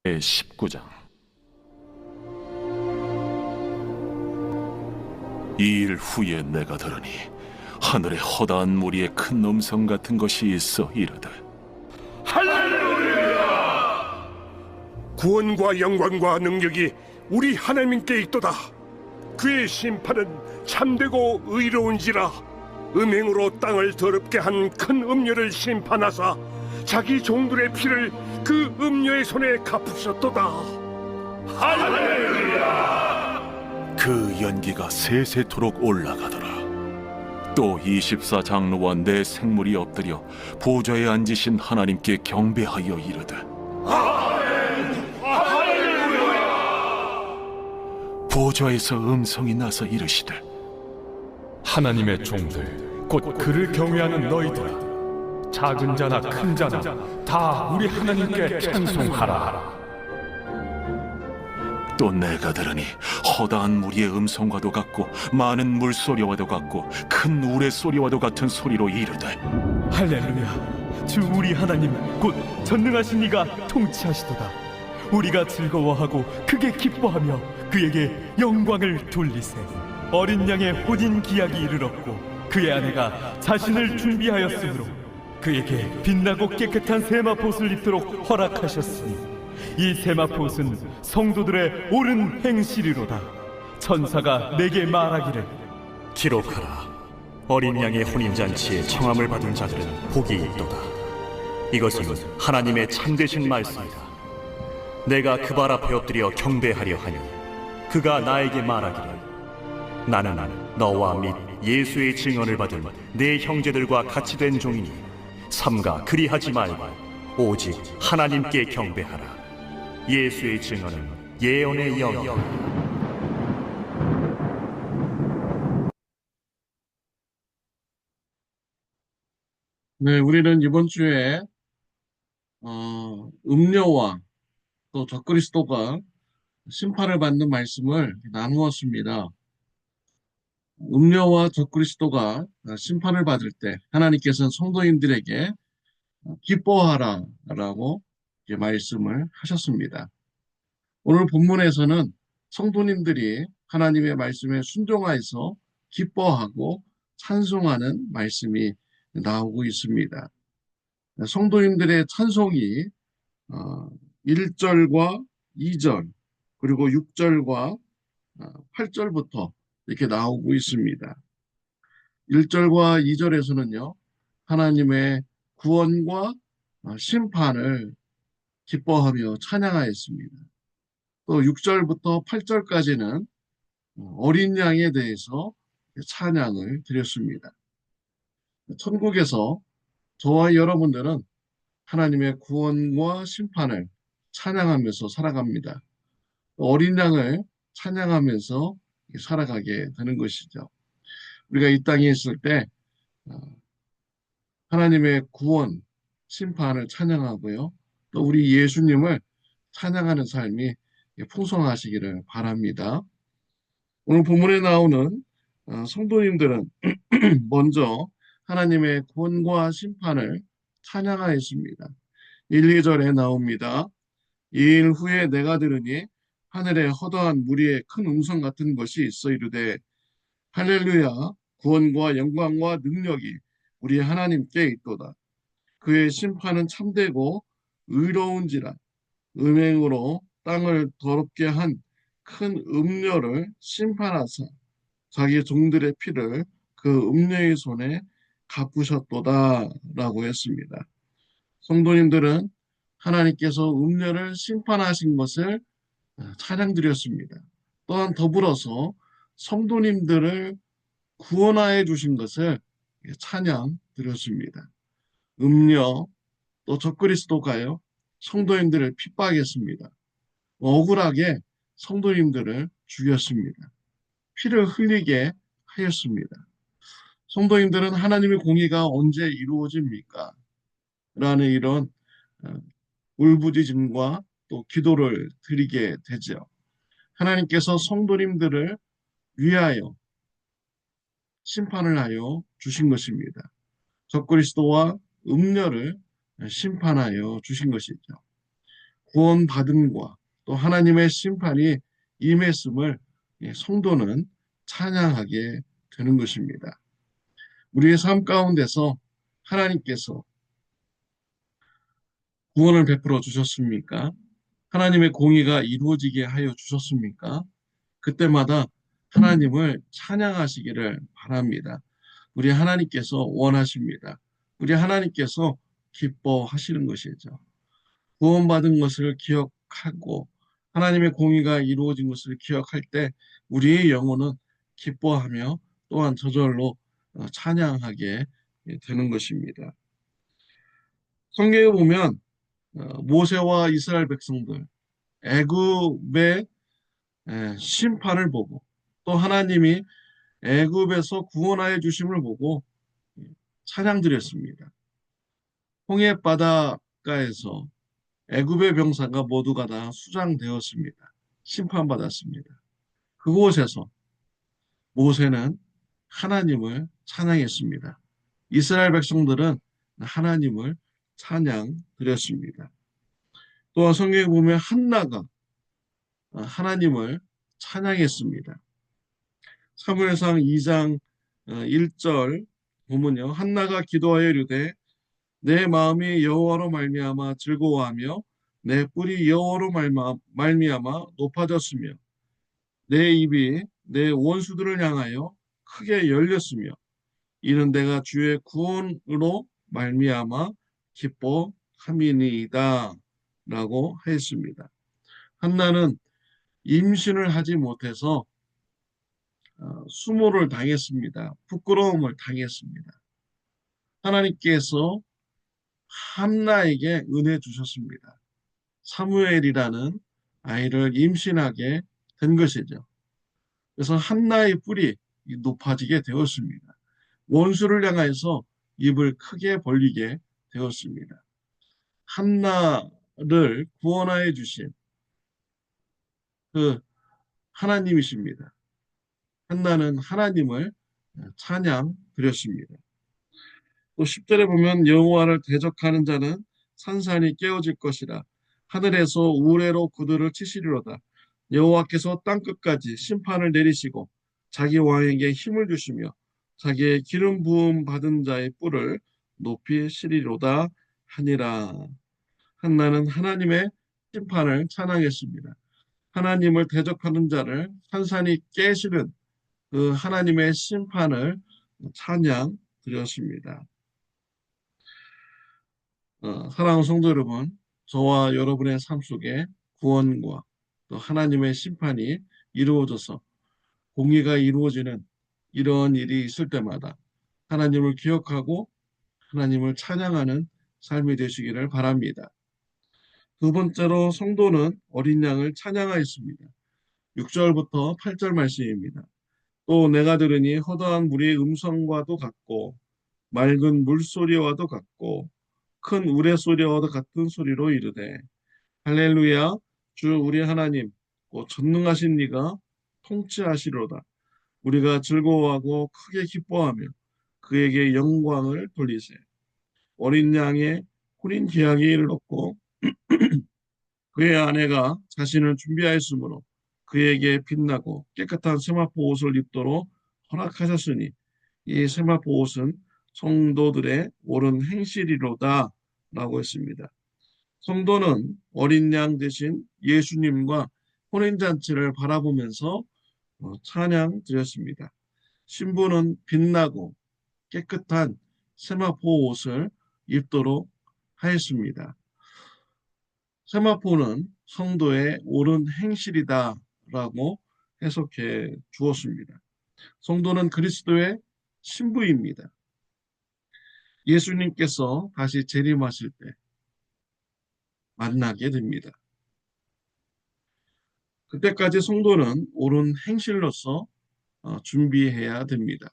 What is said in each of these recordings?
제19장. 이 일 후에 내가 들으니 하늘에 허다한 무리의 큰 음성 같은 것이 있어 이르되, 구원과 영광과 능력이 우리 하나님께 있도다. 그의 심판은 참되고 의로운지라. 음행으로 땅을 더럽게 한 큰 음녀를 심판하사 자기 종들의 피를 그 음녀의 손에 갚으셨도다. 할렐루야. 그 연기가 세세토록 올라가더라. 또 24장로와 네 생물이 엎드려 보좌에 앉으신 하나님께 경배하여 이르되, 보좌에서 음성이 나서 이르시되, 하나님의 종들 곧 그를 경외하는 너희들아, 작은 자나 큰 자나 다 우리 하나님께 찬송하라. 또 내가 들으니 허다한 무리의 음성과도 같고 많은 물소리와도 같고 큰 우레소리와도 같은 소리로 이르되, 할렐루야. 주 우리 하나님 곧 전능하신 이가 통치하시도다. 우리가 즐거워하고 크게 기뻐하며 그에게 영광을 돌리세. 어린 양의 혼인 기약이 이르렀고 그의 아내가 자신을 준비하였으므로 그에게 빛나고 깨끗한 세마포옷을 입도록 허락하셨으니 이 세마포옷은 성도들의 옳은 행실이로다. 천사가 내게 말하기를, 기록하라. 어린 양의 혼인잔치에 청함을 받은 자들은 복이 있도다. 이것은 하나님의 참되신 말씀이다. 내가 그 발 앞에 엎드려 경배하려 하니 그가 나에게 말하기를, 나는 너와 및 예수의 증언을 받은 내 형제들과 같이 된 종이니 삼가 그리하지 말고 오직 하나님께 경배하라. 예수의 증언은 예언의 영이다. 네, 우리는 이번 주에 음료와 또 적그리스도가 심판을 받는 말씀을 나누었습니다. 음료와 적그리스도가 심판을 받을 때 하나님께서는 성도인들에게 기뻐하라라고 이렇게 말씀을 하셨습니다. 오늘 본문에서는 성도님들이 하나님의 말씀에 순종하여서 기뻐하고 찬송하는 말씀이 나오고 있습니다. 성도님들의 찬송이 1절과 2절 그리고 6절과 8절부터 이렇게 나오고 있습니다. 1절과 2절에서는요, 하나님의 구원과 심판을 기뻐하며 찬양하였습니다. 또 6절부터 8절까지는 어린 양에 대해서 찬양을 드렸습니다. 천국에서 저와 여러분들은 하나님의 구원과 심판을 찬양하면서 살아갑니다. 어린 양을 찬양하면서 살아가게 되는 것이죠. 우리가 이 땅에 있을 때 하나님의 구원, 심판을 찬양하고요. 또 우리 예수님을 찬양하는 삶이 풍성하시기를 바랍니다. 오늘 본문에 나오는 성도님들은 먼저 하나님의 구원과 심판을 찬양하였습니다. 1, 2절에 나옵니다. 이 일 후에 내가 들으니 하늘에 허다한 무리의 큰 음성 같은 것이 있어 이르되, 할렐루야. 구원과 영광과 능력이 우리 하나님께 있도다. 그의 심판은 참되고 의로운지라. 음행으로 땅을 더럽게 한 큰 음녀를 심판하사 자기 종들의 피를 그 음녀의 손에 갚으셨도다 라고 했습니다. 성도님들은 하나님께서 음녀를 심판하신 것을 찬양드렸습니다. 또한 더불어서 성도님들을 구원하여 주신 것을 찬양드렸습니다. 음녀 또 적그리스도가요, 성도님들을 핍박했습니다. 억울하게 성도님들을 죽였습니다. 피를 흘리게 하였습니다. 성도님들은 하나님의 공의가 언제 이루어집니까? 라는 이런 울부짖음과 또 기도를 드리게 되죠. 하나님께서 성도님들을 위하여 심판을 하여 주신 것입니다. 적그리스도와 음녀를 심판하여 주신 것이죠. 구원받음과 또 하나님의 심판이 임했음을 성도는 찬양하게 되는 것입니다. 우리의 삶 가운데서 하나님께서 구원을 베풀어 주셨습니까? 하나님의 공의가 이루어지게 하여 주셨습니까? 그때마다 하나님을 찬양하시기를 바랍니다. 우리 하나님께서 원하십니다. 우리 하나님께서 기뻐하시는 것이죠. 구원받은 것을 기억하고 하나님의 공의가 이루어진 것을 기억할 때 우리의 영혼은 기뻐하며 또한 저절로 찬양하게 되는 것입니다. 성경에 보면 모세와 이스라엘 백성들 애굽의 심판을 보고 또 하나님이 애굽에서 구원하여 주심을 보고 찬양드렸습니다. 홍해 바닷가에서 애굽의 병사가 모두가 다 수장되었습니다. 심판받았습니다. 그곳에서 모세는 하나님을 찬양했습니다. 이스라엘 백성들은 하나님을 찬양드렸습니다. 또한 성경에 보면 한나가 하나님을 찬양했습니다. 사무엘상 2장 1절 보면요. 한나가 기도하여 이르되 내 마음이 여호와로 말미암아 즐거워하며 내 뿔이 여호와로 말미암아 높아졌으며 내 입이 내 원수들을 향하여 크게 열렸으며 이는 내가 주의 구원으로 말미암아 기뻐함이니이다 라고 했습니다. 한나는 임신을 하지 못해서 수모를 당했습니다. 부끄러움을 당했습니다. 하나님께서 한나에게 은혜 주셨습니다. 사무엘이라는 아이를 임신하게 된 것이죠. 그래서 한나의 뿔이 높아지게 되었습니다. 원수를 향해서 입을 크게 벌리게 되었습니다. 한나를 구원하여 주신 그 하나님이십니다. 한나는 하나님을 찬양드렸습니다. 또 10절에 보면 여호와를 대적하는 자는 산산이 깨어질 것이라 하늘에서 우레로 그들을 치시리로다. 여호와께서 땅끝까지 심판을 내리시고 자기 왕에게 힘을 주시며 자기의 기름 부음 받은 자의 뿔을 높이시리로다 하니라. 한나는 하나님의 심판을 찬양했습니다. 하나님을 대적하는 자를 산산이 깨시는 그 하나님의 심판을 찬양드렸습니다. 사랑하는 성도 여러분, 저와 여러분의 삶 속에 구원과 또 하나님의 심판이 이루어져서 공의가 이루어지는 이런 일이 있을 때마다 하나님을 기억하고 하나님을 찬양하는 삶이 되시기를 바랍니다. 두 번째로 성도는 어린 양을 찬양하였습니다. 6절부터 8절 말씀입니다. 또 내가 들으니 허다한 물의 음성과도 같고 맑은 물소리와도 같고 큰 우레소리와도 같은 소리로 이르되 할렐루야 주 우리 하나님 곧 전능하신 이가 통치하시로다. 우리가 즐거워하고 크게 기뻐하며 그에게 영광을 돌리세. 어린 양의 혼인 기약에 이르렀고 그의 아내가 자신을 준비하였으므로 그에게 빛나고 깨끗한 세마포 옷을 입도록 허락하셨으니 이 세마포 옷은 성도들의 옳은 행실이로다 라고 했습니다. 성도는 어린 양 대신 예수님과 혼인잔치를 바라보면서 찬양 드렸습니다. 신부는 빛나고 깨끗한 세마포 옷을 입도록 하였습니다. 세마포는 성도의 옳은 행실이다 라고 해석해 주었습니다. 성도는 그리스도의 신부입니다. 예수님께서 다시 재림하실 때 만나게 됩니다. 그때까지 성도는 옳은 행실로서 준비해야 됩니다.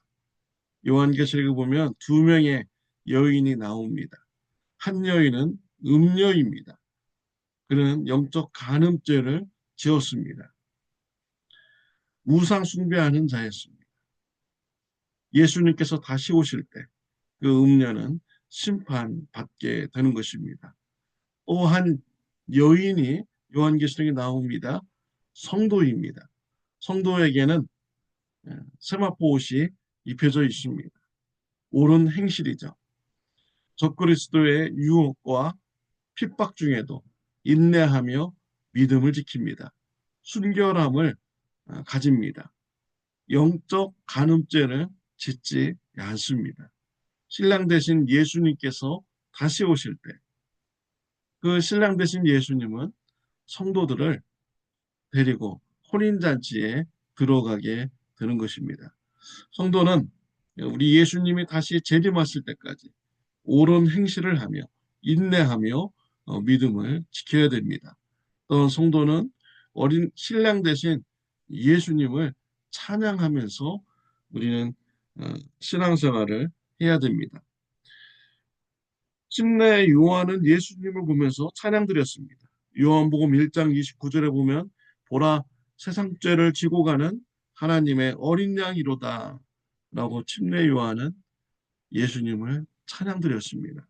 요한계시록에 보면 두 명의 여인이 나옵니다. 한 여인은 음녀입니다. 그는 영적 간음죄를 지었습니다. 우상 숭배하는 자였습니다. 예수님께서 다시 오실 때 그 음녀는 심판받게 되는 것입니다. 또 한 여인이 요한계시록에 나옵니다. 성도입니다. 성도에게는 세마포 옷이 입혀져 있습니다. 옳은 행실이죠. 적그리스도의 유혹과 핍박 중에도 인내하며 믿음을 지킵니다. 순결함을 가집니다. 영적 간음죄를 짓지 않습니다. 신랑 되신 예수님께서 다시 오실 때 그 신랑 되신 예수님은 성도들을 데리고 혼인잔치에 들어가게 되는 것입니다. 성도는 우리 예수님이 다시 재림하실 때까지 옳은 행실을 하며 인내하며 믿음을 지켜야 됩니다. 또 성도는 어린 신랑 되신 예수님을 찬양하면서 우리는 신앙생활을 해야 됩니다. 침례 요한은 예수님을 보면서 찬양드렸습니다. 요한복음 1장 29절에 보면 보라 세상 죄를 지고 가는 하나님의 어린 양이로다 라고 침례 요한은 예수님을 찬양드렸습니다.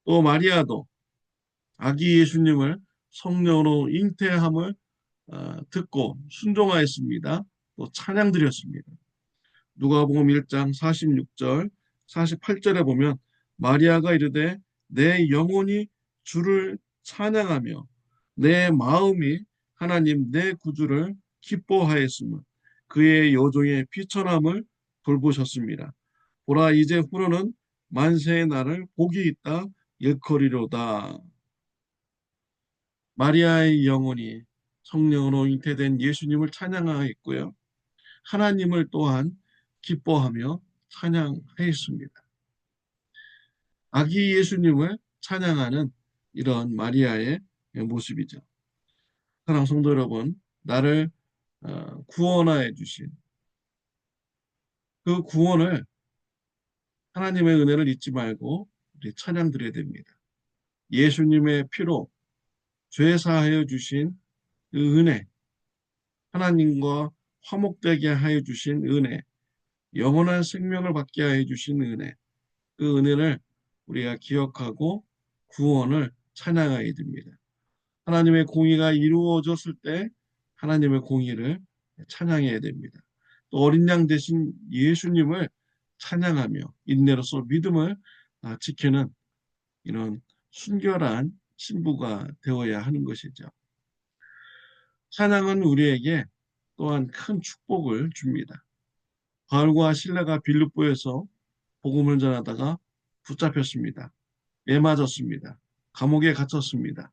또 마리아도 아기 예수님을 성령으로 잉태함을 듣고 순종하였습니다. 또 찬양드렸습니다. 누가복음 1장 46절 48절에 보면 마리아가 이르되 내 영혼이 주를 찬양하며 내 마음이 하나님 내 구주를 기뻐하였으며 그의 여종의 비천함을 돌보셨습니다. 보라 이제 후로는 만세의 날을 복이 있다 일컬이로다. 마리아의 영혼이 성령으로 잉태된 예수님을 찬양하였고요. 하나님을 또한 기뻐하며 찬양하였습니다. 아기 예수님을 찬양하는 이런 마리아의 모습이죠. 사랑하는 성도 여러분, 나를 구원하여 주신 그 구원을 하나님의 은혜를 잊지 말고 우리 찬양드려야 됩니다. 예수님의 피로 죄 사하여 주신 그 은혜, 하나님과 화목되게 하여 주신 은혜, 영원한 생명을 받게 하여 주신 은혜, 그 은혜를 우리가 기억하고 구원을 찬양해야 됩니다. 하나님의 공의가 이루어졌을 때 하나님의 공의를 찬양해야 됩니다. 또 어린 양 대신 예수님을 찬양하며 인내로서 믿음을 지키는 이런 순결한 신부가 되어야 하는 것이죠. 찬양은 우리에게 또한 큰 축복을 줍니다. 바울과 실라가 빌립보에서 복음을 전하다가 붙잡혔습니다. 매맞았습니다. 감옥에 갇혔습니다.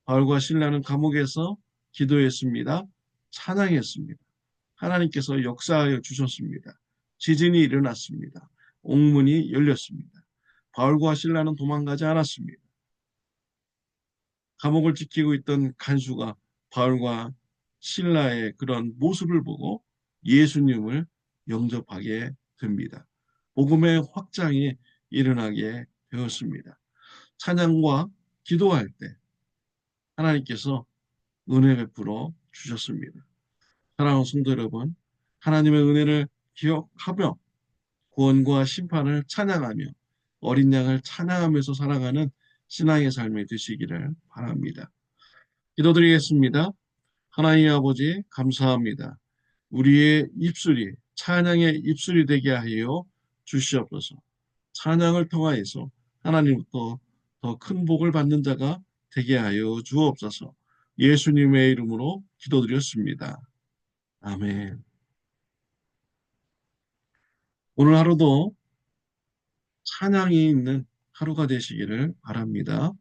바울과 실라는 감옥에서 기도했습니다. 찬양했습니다. 하나님께서 역사하여 주셨습니다. 지진이 일어났습니다. 옥문이 열렸습니다. 바울과 실라는 도망가지 않았습니다. 감옥을 지키고 있던 간수가 바울과 실라의 그런 모습을 보고 예수님을 영접하게 됩니다. 복음의 확장이 일어나게 되었습니다. 찬양과 기도할 때 하나님께서 은혜 베풀어 주셨습니다. 사랑하는 성도 여러분, 하나님의 은혜를 기억하며 구원과 심판을 찬양하며 어린 양을 찬양하면서 살아가는 신앙의 삶이 되시기를 바랍니다. 기도드리겠습니다. 하나님 아버지 감사합니다. 우리의 입술이 찬양의 입술이 되게 하여 주시옵소서. 찬양을 통하여서 하나님부터 더 큰 복을 받는 자가 되게 하여 주옵소서. 예수님의 이름으로 기도드렸습니다. 아멘. 오늘 하루도 찬양이 있는 하루가 되시기를 바랍니다.